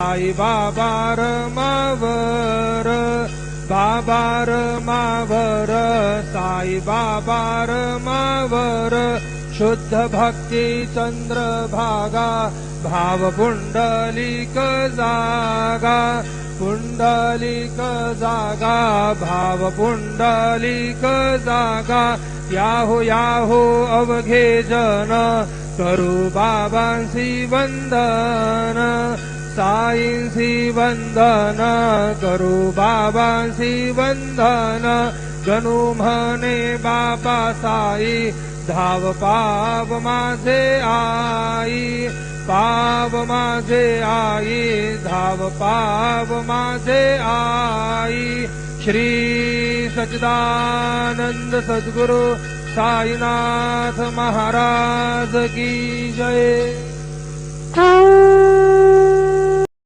साई बाबा रमावर, बाबा रमावर, साई बाबा रमावर, शुद्ध भक्ती चंद्रभागा, भाव पुंडलिक जागा, पुंडलिक जागा, भाव पुंडलिक जागा, याहो याहो अवघे जन, करू बाबांसी वंदन, साईंसी वंदन, करू बाबांसी वंदन, गणू म्हणे बाबा साई, धाव पाव माझे आई, पाव माझे आई, धाव पाव माझे आई। श्री सच्चिदानंद सद्गुरु साईनाथ महाराज की जय।